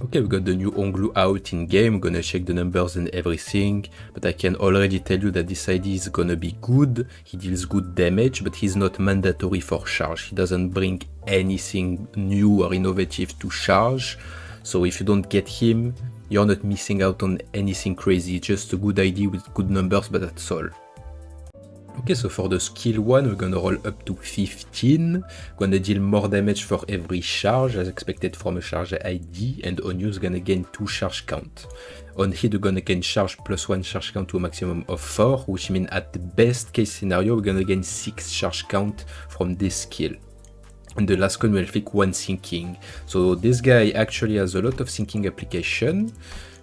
Okay, we got the new Onglu out in game. We're gonna check the numbers and everything, but I can already tell you that this ID is gonna be good. He deals good damage, but he's not mandatory for charge. He doesn't bring anything new or innovative to charge. So if you don't get him, you're not missing out on anything crazy. It's just a good ID with good numbers, but that's all. Okay, so for the skill 1, we're gonna roll up to 15. Gonna deal more damage for every charge, as expected from a charge ID, and on use gonna gain 2 charge count. On hit, we're gonna gain charge plus 1 charge count to a maximum of 4, which means at the best case scenario, we're gonna gain 6 charge count from this skill. And the last one will inflict 1 sinking. So this guy actually has a lot of sinking application.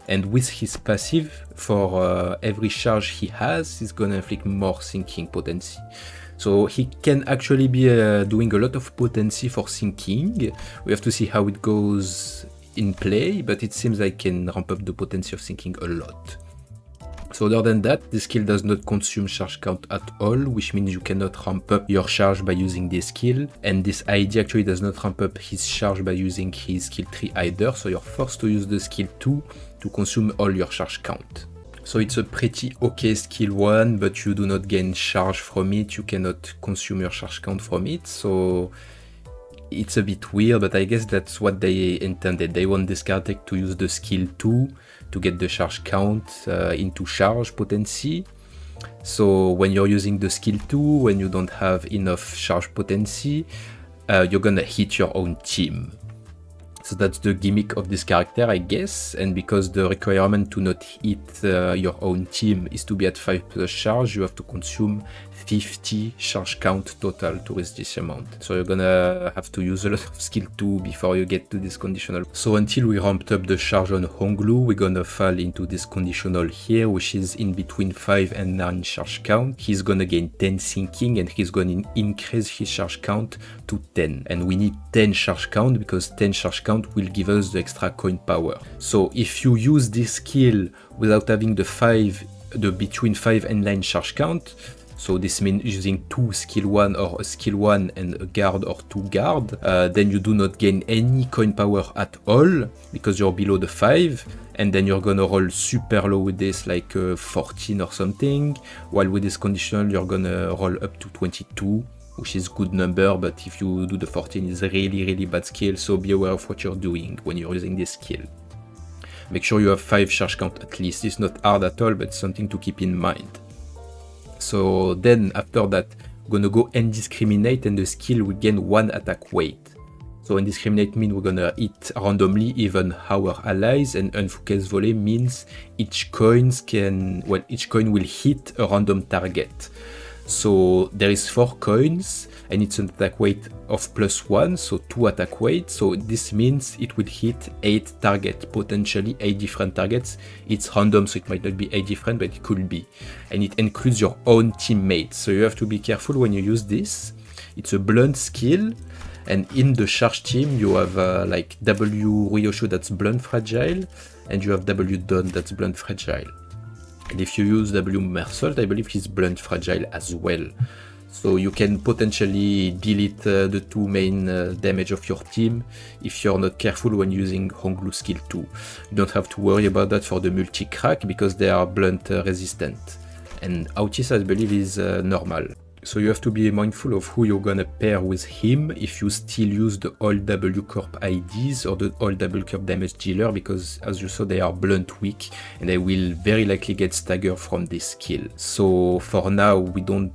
And with his passive, for every charge he has, he's gonna inflict more sinking potency. So he can actually be doing a lot of potency for sinking. We have to see how it goes in play, but it seems like can ramp up the potency of sinking a lot. So other than that, this skill does not consume charge count at all, which means you cannot ramp up your charge by using this skill. And this ID actually does not ramp up his charge by using his skill 3 either, so you're forced to use the skill 2 to consume all your charge count. So it's a pretty okay skill 1, but you do not gain charge from it, you cannot consume your charge count from it, so it's a bit weird, but I guess that's what they intended. They want this card deck to use the skill 2 to get the charge count into charge potency. So when you're using the skill 2, when you don't have enough charge potency, you're gonna hit your own team. So that's the gimmick of this character, I guess, and because the requirement to not hit your own team is to be at 5 plus charge, you have to consume 50 charge count total to reach this amount. So you're gonna have to use a lot of skill 2 before you get to this conditional. So until we ramped up the charge on Honglu, we're gonna fall into this conditional here, which is in between 5 and 9 charge count. He's gonna gain 10 sinking and he's gonna increase his charge count to 10. And we need 10 charge count because 10 charge count will give us the extra coin power. So if you use this skill without having the between 5 and 9 charge count, so this means using 2 skill 1 or a skill 1 and a guard or 2 guard, then you do not gain any coin power at all because you're below the 5, and then you're gonna roll super low with this, like 14 or something, while with this conditional you're gonna roll up to 22, which is good number, but if you do the 14 it's really bad skill, so be aware of what you're doing when you're using this skill. Make sure you have 5 charge count at least. It's not hard at all, but it's something to keep in mind. So then after that, we're gonna go indiscriminate, and the skill will gain 1 attack weight. So indiscriminate means we're gonna hit randomly even our allies, and unfocused volley means each coin will hit a random target. So there is 4 coins and it's an attack weight of +1, so 2 attack weight. So this means it will hit 8 targets, potentially 8 different targets. It's random, so it might not be 8 different, but it could be. And it includes your own teammates. So you have to be careful when you use this. It's a blunt skill. And in the charge team, you have like W Ryosho that's blunt fragile, and you have W Don that's blunt fragile. And if you use W Meursault, I believe he's blunt fragile as well. So you can potentially delete the 2 main damage of your team if you're not careful when using Honglu skill 2. You don't have to worry about that for the multi-crack because they are blunt resistant. And Autis, I believe, is normal. So you have to be mindful of who you're gonna pair with him if you still use the all W Corp IDs or the all W Corp damage dealer, because as you saw they are blunt weak and they will very likely get stagger from this skill. So for now we don't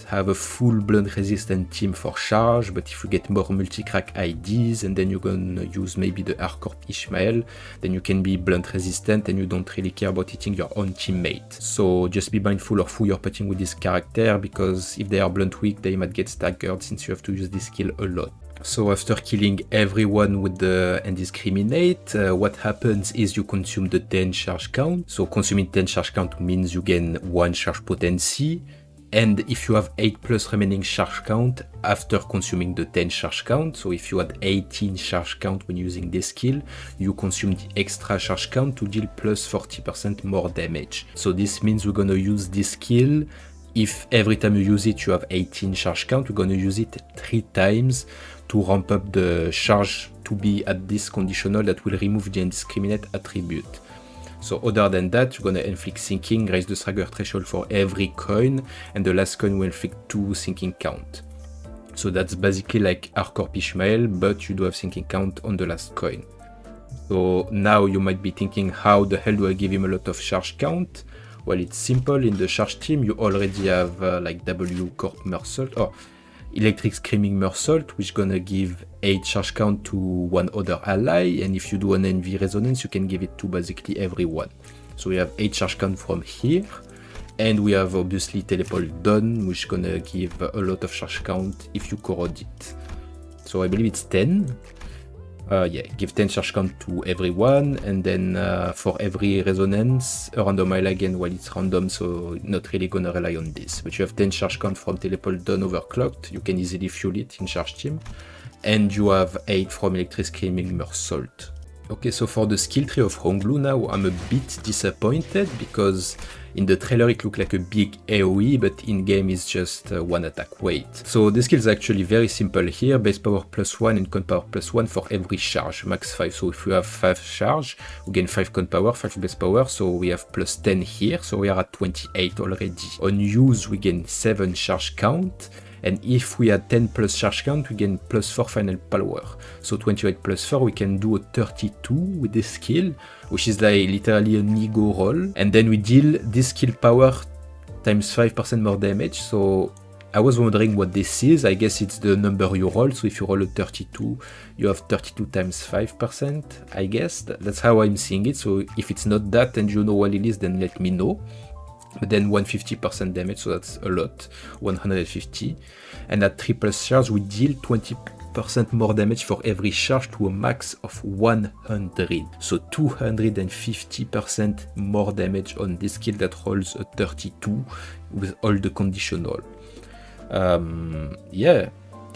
have a full blunt resistant team for charge, but if you get more multi-crack IDs and then you're gonna use maybe the R-Corp Ishmael, then you can be blunt resistant and you don't really care about hitting your own teammate. So just be mindful of who you're putting with this character, because if they are blunt weak they might get staggered since you have to use this skill a lot. So after killing everyone with the indiscriminate, what happens is you consume the 10 charge count. So consuming 10 charge count means you gain 1 charge potency. And if you have 8 plus remaining charge count after consuming the 10 charge count, so if you had 18 charge count when using this skill, you consume the extra charge count to deal plus 40% more damage. So this means we're gonna use this skill if every time you use it you have 18 charge count, we're gonna use it 3 times to ramp up the charge to be at this conditional that will remove the indiscriminate attribute. So other than that, you're gonna inflict sinking, raise the stagger threshold for every coin, and the last coin will inflict 2 sinking count. So that's basically like our Corp Ishmael, but you do have sinking count on the last coin. So now you might be thinking, how the hell do I give him a lot of charge count? Well, it's simple. In the charge team, you already have like W Corp Meursault, or Electric Screaming Meursault, which gonna give 8 charge count to one other ally, and if you do an envy resonance, you can give it to basically everyone. So we have 8 charge count from here, and we have obviously Telepole Don, which gonna give a lot of charge count if you corrode it. So I believe it's 10. Yeah, give 10 charge count to everyone, and then for every resonance, a random ally again. Well, it's random, so not really gonna rely on this. But you have 10 charge count from Telepole Don Overclocked. You can easily fuel it in charge team. And you have 8 from Electric Screaming Meursault. Okay, so for the skill tree of Honglu now, I'm a bit disappointed because in the trailer it looked like a big AoE, but in-game is just 1 attack weight. So the skill is actually very simple here, base power +1 and con power +1 for every charge, max 5. So if we have 5 charge, we gain 5 con power, 5 base power, so we have +10 here, so we are at 28 already. On use we gain 7 charge count, and if we had 10 plus charge count, we gain +4 final power. So 28 plus 4, we can do a 32 with this skill, which is like literally an ego roll. And then we deal this skill power times 5% more damage. So I was wondering what this is. I guess it's the number you roll. So if you roll a 32, you have 32 times 5%, I guess. That's how I'm seeing it. So if it's not that and you know what it is, then let me know. But then 150% damage, so that's a lot, 150. And at 3 plus charge, we deal 20% more damage for every charge to a max of 100. So 250% more damage on this skill that rolls a 32 with all the conditional. Yeah,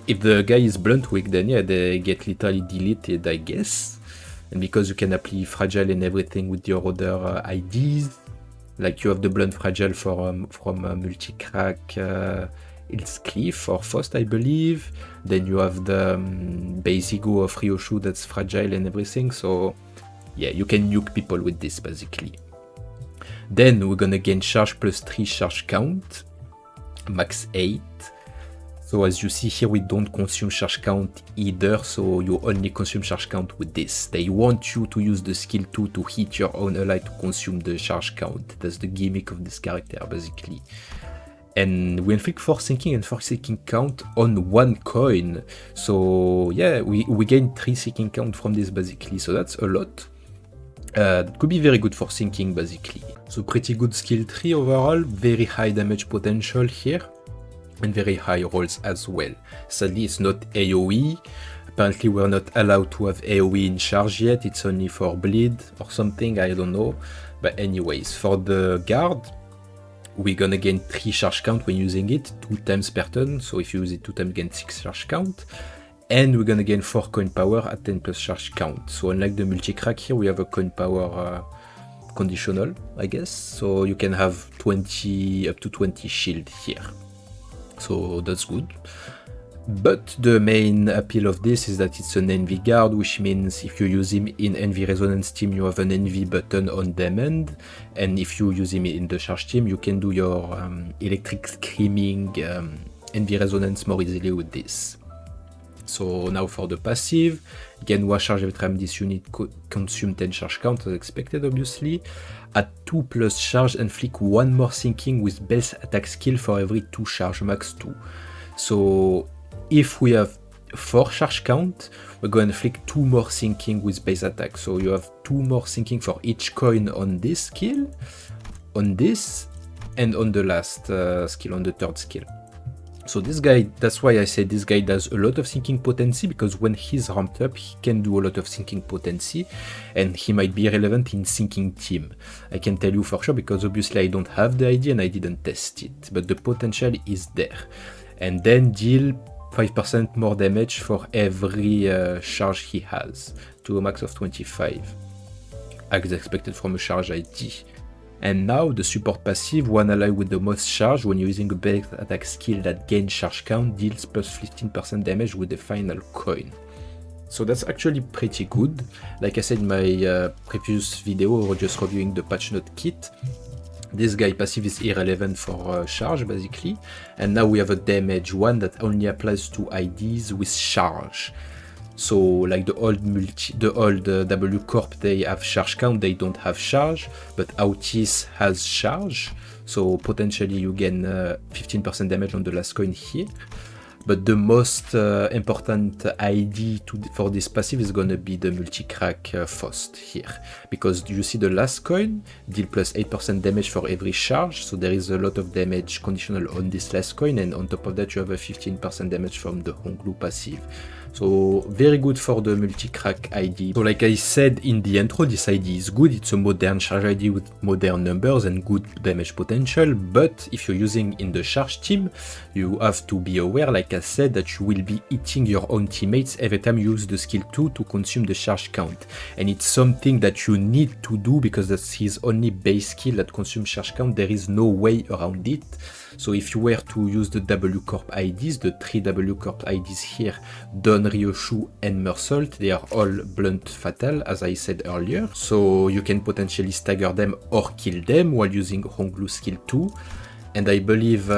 if the guy is blunt weak, then yeah, they get literally deleted, I guess. And because you can apply fragile and everything with your other IDs, like you have the blunt fragile from multi-crack Il's Cliff or Fost, I believe. Then you have the base ego of Ryoshu that's fragile and everything. So yeah, you can nuke people with this basically. Then we're gonna gain charge +3 charge count, max 8. So as you see here, we don't consume charge count either, so you only consume charge count with this. They want you to use the skill 2 to hit your own ally to consume the charge count. That's the gimmick of this character, basically. And we inflict 4 sinking and 4 sinking count on 1 coin. So yeah, we gain 3 sinking count from this, basically, so that's a lot. It could be very good for sinking, basically. So pretty good skill tree overall, very high damage potential here. And very high rolls as well. Sadly, it's not AoE. Apparently, we're not allowed to have AoE in charge yet. It's only for bleed or something, I don't know. But anyways, for the guard, we're gonna gain 3 charge count when using it, 2 times per turn. So if you use it 2 times, gain 6 charge count. And we're gonna gain 4 coin power at 10 plus charge count. So unlike the multi-crack here, we have a coin power conditional, I guess. So you can have 20 up to 20 shield here. So that's good. But the main appeal of this is that it's an envy guard, which means if you use him in envy resonance team, you have an envy button on demand, and if you use him in the charge team, you can do your electric screaming envy resonance more easily with this. So now for the passive, gain 1 charge every time this unit consume 10 charge count as expected, obviously. At 2 plus charge, inflict 1 more sinking with base attack skill for every 2 charge, max 2. So if we have 4 charge count, we're going to inflict 2 more sinking with base attack. So you have 2 more sinking for each coin on this skill, on this, and on the last skill, on the third skill. So this guy, that's why I say this guy does a lot of sinking potency, because when he's ramped up, he can do a lot of sinking potency, and he might be relevant in sinking team. I can tell you for sure, because obviously I don't have the idea and I didn't test it, but the potential is there. And then deal 5% more damage for every charge he has, to a max of 25, as expected from a charge ID. And now the support passive, one ally with the most charge when using a base attack skill that gains charge count deals plus 15% damage with the final coin. So that's actually pretty good. Like I said in my previous video, we were just reviewing the patch note kit. This guy passive is irrelevant for charge basically. And now we have a damage one that only applies to IDs with charge. So like the old W Corp, they have charge count, they don't have charge, but Autis has charge, so potentially you gain 15% damage on the last coin here. But the most important ID for this passive is gonna be the multi-crack Faust here, because you see the last coin deal plus 8% damage for every charge, so there is a lot of damage conditional on this last coin, and on top of that you have a 15% damage from the Honglu passive. So very good for the multi-crack ID. So like I said in the intro, this ID is good. It's a modern charge ID with modern numbers and good damage potential, but if you're using in the charge team, you have to be aware, like I said, that you will be hitting your own teammates every time you use the skill 2 to consume the charge count. And it's something that you need to do because that's his only base skill that consumes charge count. There is no way around it. So if you were to use the W Corp IDs, the 3 W Corp IDs here, Don, Ryoshu and Meursault, they are all blunt fatal as I said earlier. So you can potentially stagger them or kill them while using Honglu skill 2. And I believe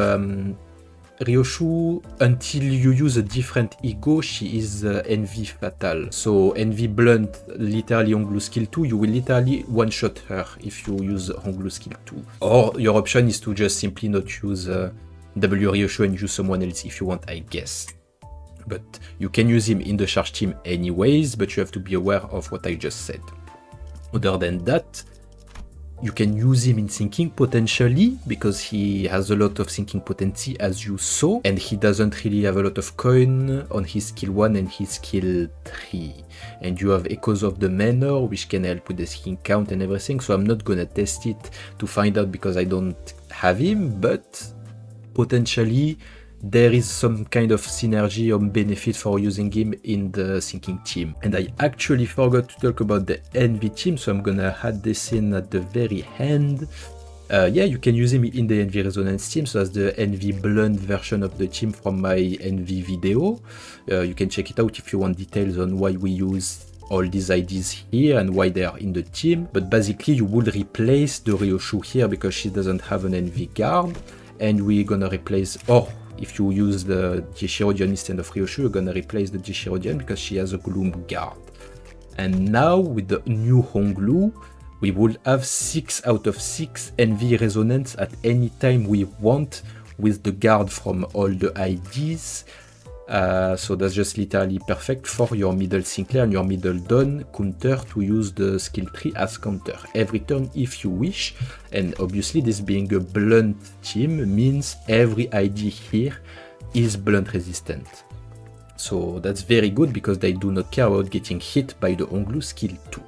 Ryoshu, until you use a different ego, she is NV fatal. So NV blunt, literally Honglu skill 2, you will literally one-shot her if you use Honglu skill 2. Or your option is to just simply not use W Ryoshu and use someone else if you want, I guess. But you can use him in the charge team anyways, but you have to be aware of what I just said. Other than that, you can use him in sinking potentially, because he has a lot of sinking potency as you saw, and he doesn't really have a lot of coin on his skill 1 and his skill 3. And you have Echoes of the Manor, which can help with the sinking count and everything, so I'm not gonna test it to find out because I don't have him, but potentially there is some kind of synergy or benefit for using him in the sinking team. And I actually forgot to talk about the NV team, so I'm gonna add this in at the very end. Yeah, you can use him in the NV Resonance team, so as the NV Blunt version of the team from my NV video. You can check it out if you want details on why we use all these IDs here and why they are in the team. But basically you would replace the Ryoshu here because she doesn't have an NV guard, and we're gonna replace, or if you use the Jeshirodion instead of Ryoshu, you're gonna replace the Jeshirodion because she has a Gloom guard. And now with the new Honglu, we will have 6 out of 6 NV Resonance at any time we want with the guard from all the IDs. So that's just literally perfect for your middle Sinclair and your middle Don counter to use the skill 3 as counter every turn if you wish. And obviously this being a blunt team means every ID here is blunt resistant. So that's very good because they do not care about getting hit by the Honglu skill 2.